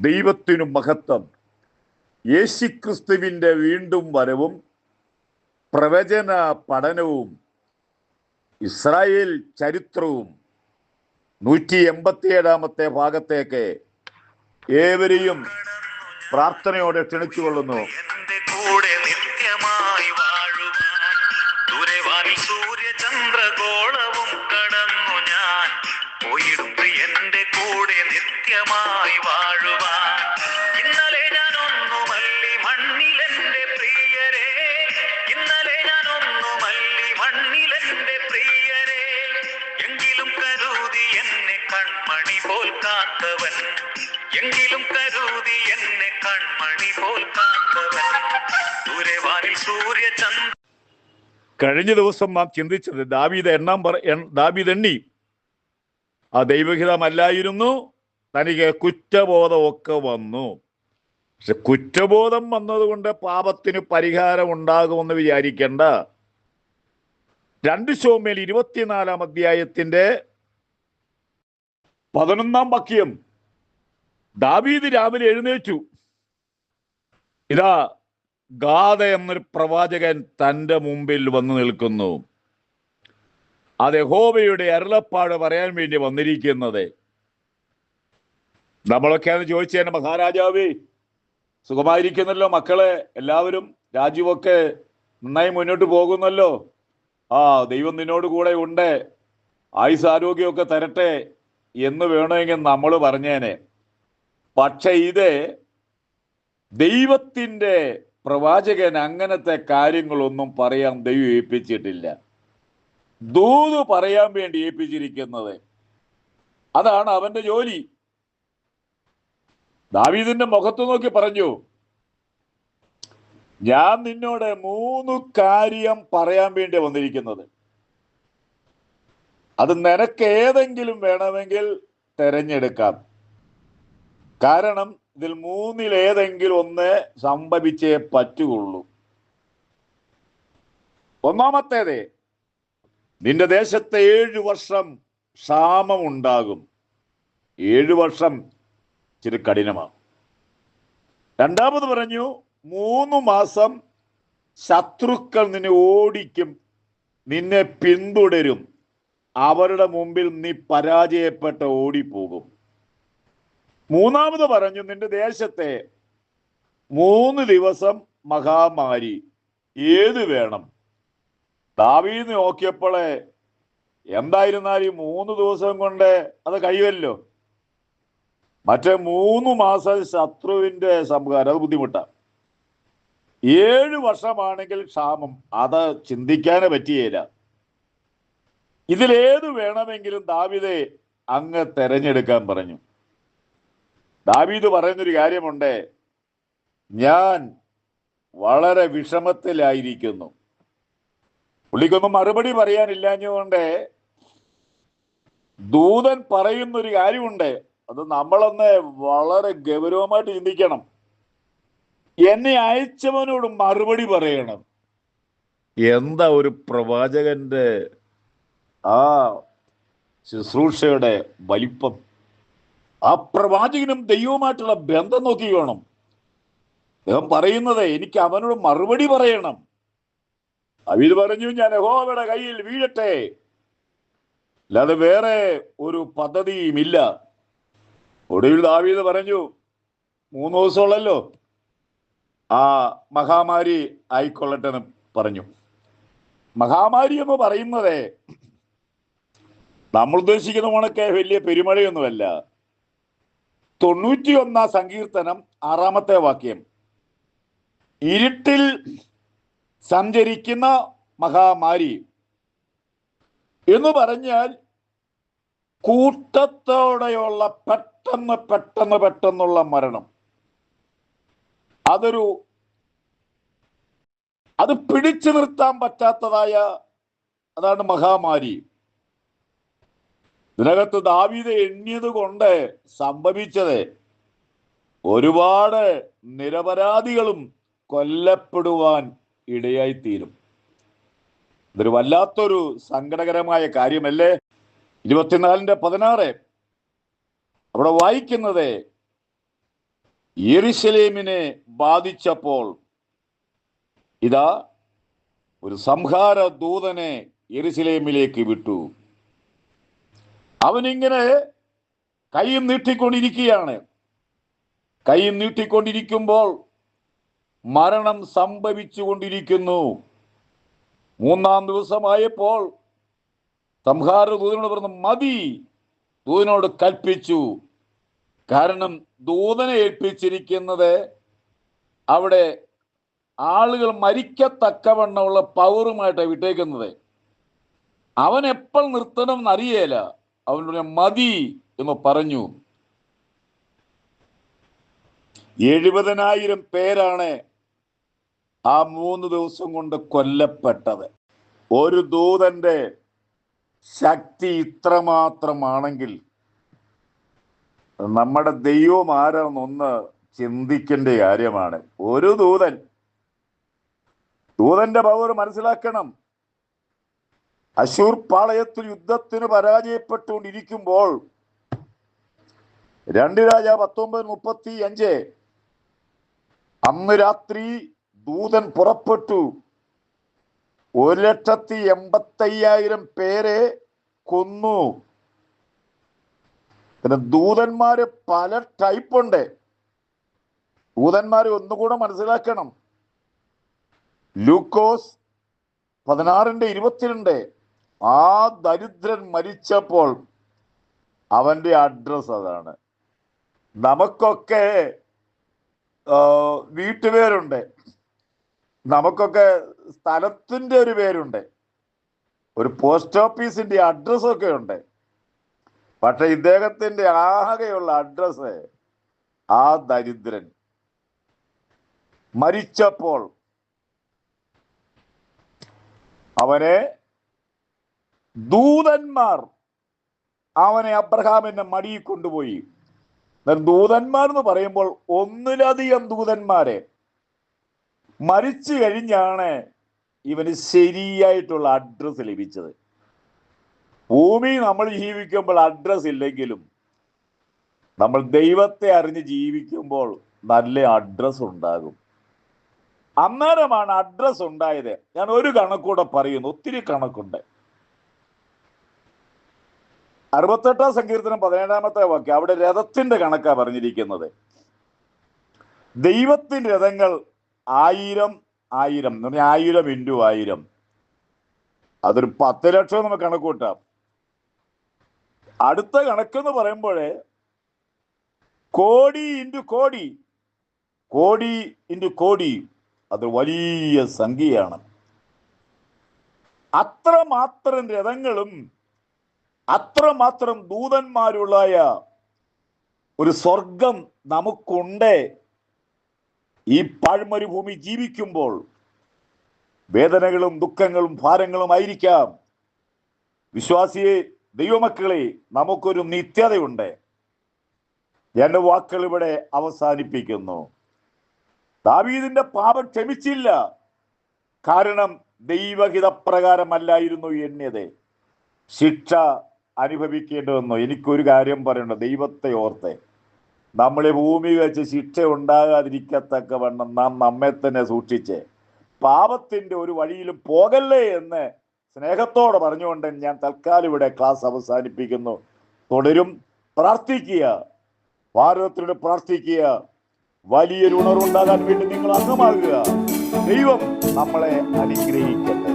ദൈവത്തിനു മഹത്വം. യേശുക്രിസ്തുവിൻ്റെ വീണ്ടും വരവും പ്രവചന പഠനവും ഇസ്രായേൽ ചരിത്രവും 187 ഭാഗത്തേക്ക് ഏവരെയും പ്രാർത്ഥനയോടെ ക്ഷണിച്ചുകൊള്ളുന്നു. സൂര്യചന്ദ്രഗോളവും കടന്നു ഞാൻ പോയിടും പ്രിയന്റെ കൂടെ നിത്യമായി വാഴുവാൻ. ഇന്നലെ ഞാൻ ഒന്നുമല്ലി മണ്ണിലെന്റെ പ്രിയരെ, ഇന്നലെ ഞാൻ ഒന്നുമല്ലി മണ്ണിലെന്റെ പ്രിയരെ, എങ്കിലും കരുതി എന്നെ കൺമണി പോൽ കാത്തവൻ, എങ്കിലും കരുതി എന്നെ കൺമണി പോൽ കാത്തവൻ. ദൂരവാനിൽ സൂര്യചന്ദ്ര കഴിഞ്ഞ ദിവസം നാം ചിന്തിച്ചത് ദാവീദ് എണ്ണി ആ ദൈവഹിതമല്ലായിരുന്നു, തനിക്ക് കുറ്റബോധമൊക്കെ വന്നു. പക്ഷെ കുറ്റബോധം വന്നതുകൊണ്ട് പാപത്തിന് പരിഹാരം ഉണ്ടാകുമെന്ന് വിചാരിക്കേണ്ട. 2 ശമൂവേൽ 24 അധ്യായത്തിന്റെ 11 വാക്യം. ദാവീദ് രാവിലെ എഴുന്നേറ്റു, ഇതാ ഗാദ എന്നൊരു പ്രവാചകൻ തൻ്റെ മുമ്പിൽ വന്നു നിൽക്കുന്നു. അത് യഹോവയുടെ അരുളപ്പാട് പറയാൻ വേണ്ടി വന്നിരിക്കുന്നത്. നമ്മളൊക്കെയാണ് ചോദിച്ചേനെ, മഹാരാജാവേ സുഖമായിരിക്കുന്നല്ലോ മക്കളെ, എല്ലാവരും രാജ്യമൊക്കെ നന്നായി മുന്നോട്ട് പോകുന്നല്ലോ, ദൈവം നിന്നോട് കൂടെ ഉണ്ട്, ആയുസ് ആരോഗ്യമൊക്കെ തരട്ടെ എന്ന് വേണമെങ്കിൽ നമ്മൾ പറഞ്ഞേനെ. പക്ഷെ ഇത് ദൈവത്തിൻ്റെ പ്രവാചകൻ അങ്ങനത്തെ കാര്യങ്ങളൊന്നും പറയാൻ ദൈവം ഏൽപ്പിച്ചിട്ടില്ല. ദൂത് പറയാൻ വേണ്ടി ഏൽപ്പിച്ചിരിക്കുന്നത്. അതാണ് അവന്റെ ജോലി. ദാവീദിന്റെ മുഖത്ത് നോക്കി പറഞ്ഞു, ഞാൻ നിന്നോട് 3 കാര്യം പറയാൻ വേണ്ടി വന്നിരിക്കുന്നത്. അത് നിനക്ക് ഏതെങ്കിലും വേണമെങ്കിൽ തിരഞ്ഞെടുക്കാം. കാരണം ഇതിൽ 3-ൽ ഏതെങ്കിലും ഒന്ന് സംഭവിച്ചേ പറ്റുകയുള്ളൂ. ഒന്നാമത്തേത്, നിന്റെ ദേശത്തെ 7 വർഷം ക്ഷാമം ഉണ്ടാകും. 7 വർഷം ഇച്ചിരി കഠിനമാണ്. രണ്ടാമത് പറഞ്ഞു, 3 മാസം ശത്രുക്കൾ നിന്നെ ഓടിക്കും, നിന്നെ പിന്തുടരും, അവരുടെ മുമ്പിൽ നീ പരാജയപ്പെട്ട് ഓടിപ്പോകും. മൂന്നാമത് പറഞ്ഞു, നിന്റെ ദേശത്തെ 3 ദിവസം മഹാമാരി. ഏത് വേണം? ദാവീദ് നോക്കിയപ്പോളെ എന്തായിരുന്നാലും 3 ദിവസം കൊണ്ട് അത് കഴിയുമല്ലോ. മറ്റേ 3 മാസം ശത്രുവിന്റെ സംഹാരം, അത് ബുദ്ധിമുട്ടാണ്. 7 വർഷമാണെങ്കിൽ ക്ഷാമം, അത് ചിന്തിക്കാനേ പറ്റിയേല. ഇതിലേത് വേണമെങ്കിലും ദാവീദ് അങ്ങ് തെരഞ്ഞെടുക്കാൻ പറഞ്ഞു. ദാവീദ് പറയുന്നൊരു കാര്യമുണ്ട്, ഞാൻ വളരെ വിഷമത്തിലായിരിക്കുന്നു. പുള്ളിക്കൊന്നും മറുപടി പറയാനില്ലാഞ്ഞുകൊണ്ട് ദൂതൻ പറയുന്നൊരു കാര്യമുണ്ട്. അത് നമ്മളൊന്ന് വളരെ ഗൗരവമായിട്ട് ചിന്തിക്കണം. എന്നെ അയച്ചവനോട് മറുപടി പറയണം. എന്താ ഒരു പ്രവാചകന്റെ ആ ശുശ്രൂഷയുടെ വലിപ്പം! ആ പ്രവാചകനും ദൈവവുമായിട്ടുള്ള ബന്ധം നോക്കി വേണം. അദ്ദേഹം പറയുന്നത്, എനിക്ക് അവനോട് മറുപടി പറയണം. ദാവീദ് പറഞ്ഞു, ഞാൻ യഹോവയുടെ കയ്യിൽ വീഴട്ടെ, അല്ലാതെ വേറെ ഒരു പദ്ധതിയും ഇല്ല. ഒടുവിൽ ദാവീദ് പറഞ്ഞു, 3 ദിവസമുള്ളല്ലോ, ആ മഹാമാരി ആയിക്കൊള്ളട്ടെ എന്ന് പറഞ്ഞു. മഹാമാരി എന്ന് പറയുന്നത് നമ്മൾ ഉദ്ദേശിക്കുന്ന കണക്കെ വലിയ പെരുമഴയൊന്നുമല്ല. 91 സങ്കീർത്തനം 6-ാമത്തെ വാക്യം, ഇരുട്ടിൽ സഞ്ചരിക്കുന്ന മഹാമാരി എന്ന് പറഞ്ഞാൽ കൂട്ടത്തോടെയുള്ള പെട്ടെന്നുള്ള മരണം. അത് പിടിച്ചു നിർത്താൻ പറ്റാത്തതായ അതാണ് മഹാമാരി. ഇതിനകത്ത് ദാവീദ് എണ്ണിയത് കൊണ്ട് സംഭവിച്ചത് ഒരുപാട് നിരപരാധികളും കൊല്ലപ്പെടുവാൻ ഇടയായിത്തീരും. ഇതൊരു വല്ലാത്തൊരു സങ്കടകരമായ കാര്യമല്ലേ? 24-16 അവിടെ വായിക്കുന്നത്, യെരുശലേമിനെ ബാധിച്ചപ്പോൾ ഇതാ ഒരു സംഹാര ദൂതനെ യെരുശലേമിലേക്ക് വിട്ടു. അവനിങ്ങനെ കൈയും നീട്ടിക്കൊണ്ടിരിക്കുകയാണ്. കൈയും നീട്ടിക്കൊണ്ടിരിക്കുമ്പോൾ മരണം സംഭവിച്ചു കൊണ്ടിരിക്കുന്നു. 3-ാം ദിവസമായപ്പോൾ സംഹാര ദൂതനോട് പറഞ്ഞു, മതി, ദൂതനോട് കൽപ്പിച്ചു. കാരണം ദൂതനെ ഏൽപ്പിച്ചിരിക്കുന്നത് അവിടെ ആളുകൾ മരിക്കത്തക്കവണ്ണമുള്ള പവറുമായിട്ടാണ് വിട്ടേക്കുന്നത്. അവൻ എപ്പോൾ നിർത്തണം എന്നറിയേല. അവൻ മതി എന്ന് പറഞ്ഞു. 70,000 പേരാണ് ആ 3 ദിവസം കൊണ്ട് കൊല്ലപ്പെട്ടത്. ഒരു ദൂതന്റെ ശക്തി ഇത്രമാത്രമാണെങ്കിൽ നമ്മുടെ ദൈവം ആരാണെന്നൊന്ന് ചിന്തിക്കേണ്ട കാര്യമാണ്. ഒരു ദൂതന്റെ പവർ മനസ്സിലാക്കണം. അശൂർ പാളയത്തിൽ യുദ്ധത്തിന് പരാജയപ്പെട്ടുകൊണ്ടിരിക്കുമ്പോൾ 2 രാജാവ് 19:35 അന്ന് രാത്രി ദൂതൻ പുറപ്പെട്ടു 1,85,000 പേരെ കൊന്നു. പിന്നെ ദൂതന്മാര് പല ടൈപ്പ് ഉണ്ട്. ദൂതന്മാരെ ഒന്നുകൂടെ മനസ്സിലാക്കണം. ലൂക്കോസ് 16:22 ആ ദരിദ്രൻ മരിച്ചപ്പോൾ അവന്റെ അഡ്രസ് അതാണ്. നമുക്കൊക്കെ വീട്ടുപേരുണ്ട്, നമുക്കൊക്കെ സ്ഥലത്തിന്റെ ഒരു പേരുണ്ട്, ഒരു പോസ്റ്റ് ഓഫീസിന്റെ അഡ്രസ്സൊക്കെ ഉണ്ട്. പക്ഷെ ഇദ്ദേഹത്തിന്റെ ആകെയുള്ള അഡ്രസ് ആ ദരിദ്രൻ മരിച്ചപ്പോൾ അവനെ ദൂതന്മാർ അവനെ അബ്രഹാമിന്റെ മടിയിൽ കൊണ്ടുപോയി. ദൂതന്മാർ എന്ന് പറയുമ്പോൾ ഒന്നിലധികം ദൂതന്മാരെ മരിച്ചു കഴിഞ്ഞാണ് ഇവന് ശരിയായിട്ടുള്ള അഡ്രസ് ലഭിച്ചത്. ഭൂമി നമ്മൾ ജീവിക്കുമ്പോൾ അഡ്രസ് ഇല്ലെങ്കിലും നമ്മൾ ദൈവത്തെ അറിഞ്ഞ് ജീവിക്കുമ്പോൾ നല്ല അഡ്രസ് ഉണ്ടാകും. അന്നേരമാണ് അഡ്രസ് ഉണ്ടായത്. ഞാൻ ഒരു കണക്കൂടെ പറയുന്നു, ഒത്തിരി കണക്കുണ്ട്. 68-ാം സങ്കീർത്തനം 17-ാമത്തെ വാക്യം, അവിടെ രഥത്തിന്റെ കണക്കാ പറഞ്ഞിരിക്കുന്നത്. ദൈവത്തിന്റെ രഥങ്ങൾ 1000 എന്ന് പറഞ്ഞാൽ 1000 × 1000, അതൊരു 10 ലക്ഷം നമുക്ക് കണക്ക് കൂട്ടാം. അടുത്ത കണക്കെന്ന് പറയുമ്പോഴേ കോടി × കോടി, കോടി × കോടി, അത് വലിയ സംഖ്യയാണ്. അത്രമാത്രം രഥങ്ങളും അത്രമാത്രം ദൂതന്മാരുള്ളായ ഒരു സ്വർഗം നമുക്കുണ്ട്. ഈ പാഴ്മരുഭൂമി ജീവിക്കുമ്പോൾ വേദനകളും ദുഃഖങ്ങളും ഭാരങ്ങളും ആയിരിക്കാം. വിശ്വാസിയെ, ദൈവമക്കളെ, നമുക്കൊരു നിത്യതയുണ്ട്. എന്റെ വാക്കുകൾ ഇവിടെ അവസാനിപ്പിക്കുന്നു. ദാവീദിന്റെ പാപം ക്ഷമിച്ചില്ല, കാരണം ദൈവഹിതപ്രകാരമല്ലായിരുന്നു എന്നത്. ശിക്ഷ അനുഭവിക്കേണ്ടി വന്നു. എനിക്കൊരു കാര്യം പറയണ്ട, ദൈവത്തെ ഓർത്ത് നമ്മളെ ഭൂമി വെച്ച് ശിക്ഷ ഉണ്ടാകാതിരിക്കത്തക്കവണ്ണം നാം നമ്മെ തന്നെ സൂക്ഷിച്ച് പാപത്തിന്റെ ഒരു വഴിയിലും പോകല്ലേ എന്ന് സ്നേഹത്തോടെ പറഞ്ഞുകൊണ്ട് ഞാൻ തൽക്കാലം ഇവിടെ ക്ലാസ് അവസാനിപ്പിക്കുന്നു. തുടരും. പ്രാർത്ഥിക്കുക, ഭാരതത്തിലൂടെ പ്രാർത്ഥിക്കുക. വലിയൊരു ഉണർവുണ്ടാകാൻ വേണ്ടി നിങ്ങൾ അംഗമാകുക. ദൈവം നമ്മളെ അനുഗ്രഹിക്കട്ടെ.